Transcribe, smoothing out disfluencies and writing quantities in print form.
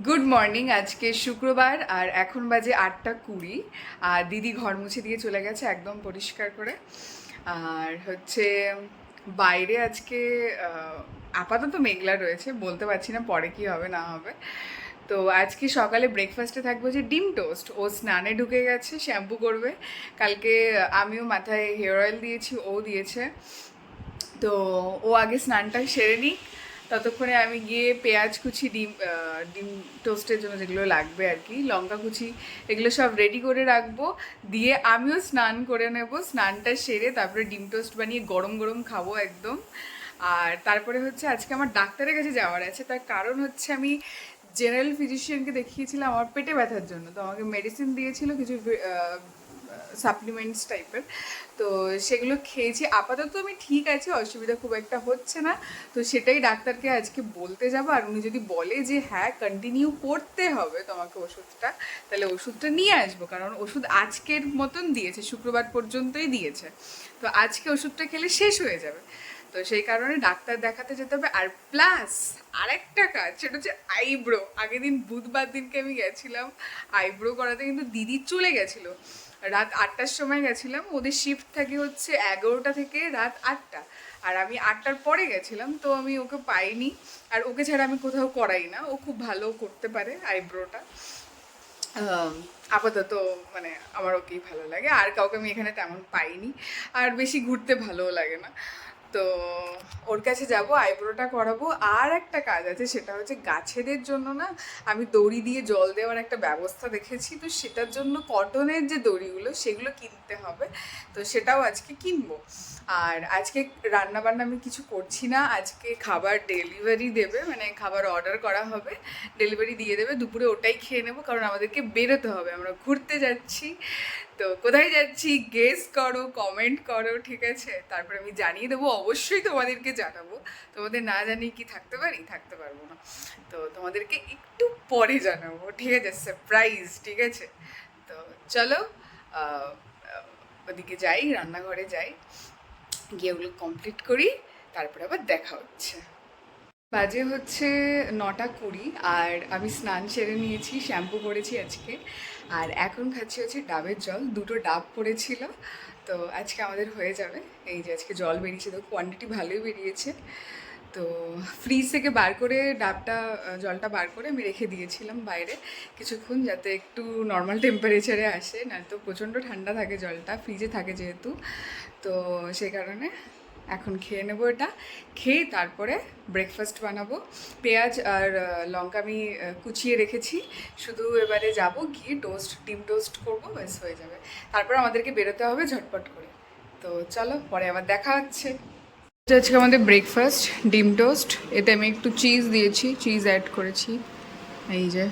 Good morning. আজকে শুক্রবার আর এখন বাজে 8:20। আর দিদি ঘর মুছে দিয়ে চলে গেছে একদম পরিষ্কার করে। আর হচ্ছে বাইরে আজকে আপাতত মেঘলা রয়েছে, বলতে পারছি না পরে কি হবে না হবে। তো আজকে সকালে ব্রেকফাস্টে থাকবো যে ডিম টোস্ট। ও স্নানে ঢুকে গেছে, শ্যাম্পু করবে। কালকে আমিও মাথায় হেয়ার অয়েল দিয়েছি, ও দিয়েছে। তো ও আগে স্নানটা সেরে নিক, ততক্ষণে আমি গিয়ে পেঁয়াজ কুচি, ডিম টোস্টের জন্য যেগুলো লাগবে আর কি, লঙ্কা কুচি, এগুলো সব রেডি করে রাখবো। দিয়ে আমিও স্নান করে নেব, স্নানটা সেরে তারপরে ডিম টোস্ট বানিয়ে গরম গরম খাবো একদম। আর তারপরে হচ্ছে আজকে আমার ডাক্তারের কাছে যাওয়ার আছে। তার কারণ হচ্ছে আমি জেনারেল ফিজিশিয়ানকে দেখিয়েছিলাম আমার পেটে ব্যথার জন্য, তো আমাকে মেডিসিন দিয়েছিল কিছু সাপ্লিমেন্টস টাইপের। তো সেগুলো খেয়েছি, আপাতত আমি ঠিক আছে, অসুবিধা খুব একটা হচ্ছে না। তো সেটাই ডাক্তারকে আজকে বলতে যাবো। আর উনি যদি বলে যে হ্যাঁ কন্টিনিউ করতে হবে তোমাকে ওষুধটা, তাহলে ওষুধটা নিয়ে আসবো। কারণ ওষুধ আজকের মতন দিয়েছে, শুক্রবার পর্যন্তই দিয়েছে। তো আজকে ওষুধটা খেলে শেষ হয়ে যাবে। তো সেই কারণে ডাক্তার দেখাতে যেতে হবে। আর প্লাস আরেকটা কাজ, সেটা হচ্ছে আইব্রো। আগের দিন বুধবার দিনকে আমি গেছিলাম আইব্রো করাতে, কিন্তু দিদি চলে গেছিলো রাত 8টার সময় গেছিলাম। ওদের শিফট থাকে হচ্ছে 11টা থেকে রাত 8টা, আর আমি 8টার পরে গেছিলাম, তো আমি ওকে পাইনি। আর ওকে ছাড়া আমি কোথাও করাই না, ও খুব ভালো করতে পারে আইব্রোটা। আপাতত মানে আমার ওকেই ভালো লাগে, আর কাউকে আমি এখানে তেমন পাইনি। আর বেশি ঘুরতে ভালোও লাগে না। তো ওর কাছে যাব, আইব্রোটা করাবো। আর একটা কাজ আছে, সেটা হচ্ছে গাছেদের জন্য না আমি দড়ি দিয়ে জল দেওয়ার একটা ব্যবস্থা দেখেছি। তো সেটার জন্য কটনের যে দড়িগুলো সেগুলো কিনতে হবে, তো সেটাও আজকে কিনবো। আর আজকে রান্না বান্না আমি কিছু করছি না, আজকে খাবার ডেলিভারি দেবে, মানে খাবার অর্ডার করা হবে, ডেলিভারি দিয়ে দেবে। দুপুরে ওটাই খেয়ে নেবো, কারণ আমাদেরকে বেরোতে হবে, আমরা ঘুরতে যাচ্ছি। তো কোথায় যাচ্ছি গেস করো, কমেন্ট করো, ঠিক আছে? তারপরে আমি জানিয়ে দেবো, অবশ্যই তোমাদেরকে জানাবো। তোমাদের না জানিয়ে কি থাকতে পারি? থাকতে পারবো না। তো তোমাদেরকে একটু পরে জানাবো, ঠিক আছে? সারপ্রাইজ, ঠিক আছে? তো চলো ওদিকে যাই, রান্নাঘরে যাই, গিয়ে ওগুলো কমপ্লিট করি, তারপরে আবার দেখা হচ্ছে। বাজে হচ্ছে 9:20, আর আমি স্নান সেরে নিয়েছি, শ্যাম্পু করেছি আজকে। আর এখন খাচ্ছি হচ্ছে ডাবের জল, দুটো ডাব পড়েছিল, তো আজকে আমাদের হয়ে যাবে। এই যে আজকে জল বেরিয়েছে, তো কোয়ান্টিটি ভালোই বেরিয়েছে। তো ফ্রিজ থেকে বার করে জলটা বার করে আমি রেখে দিয়েছিলাম বাইরে কিছুক্ষণ, যাতে একটু নর্মাল টেম্পারেচারে আসে, না তো প্রচণ্ড ঠান্ডা থাকে জলটা, ফ্রিজে থাকে যেহেতু। তো সেই কারণে এখন খেয়ে নেবো এটা, খেয়ে তারপরে ব্রেকফাস্ট বানাবো। পেঁয়াজ আর লঙ্কা আমি কুচিয়ে রেখেছি, শুধু এবারে যাব, গিয়ে ডিম টোস্ট করবো, ব্যাস হয়ে যাবে। তারপর আমাদেরকে বেরোতে হবে ঝটপট করে। তো চলো পরে আবার দেখা হচ্ছে। আজকে আমাদের ব্রেকফাস্ট ডিম টোস্ট, এতে আমি একটু চিজ দিয়েছি, চিজ অ্যাড করেছি, এই যে।